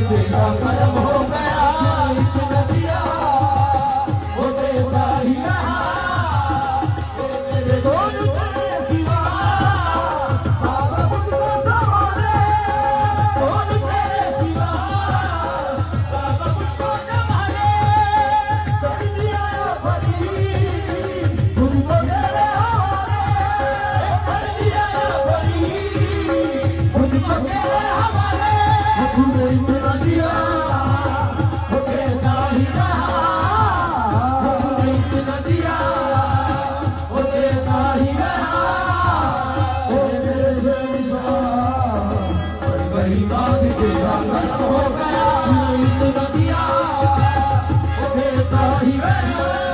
तेरा कर्म हो गया इतना दिया वो देता ही रहा तेरे कौन तेरे सिवा बाबा मुझको संभाले कौन तेरे सिवा बाबा मुझको संभाले कर दिया बड़ी तुझको तेरे हवाले कर दिया बड़ी तुझको तेरे हवाले तूने इतना दिया वो देता ही रहा तूने इतना दिया वो देता ही रहा ओ तेरे से पर वही बात तेरा कर्म हो गया तूने इतना दिया वो देता ही रहा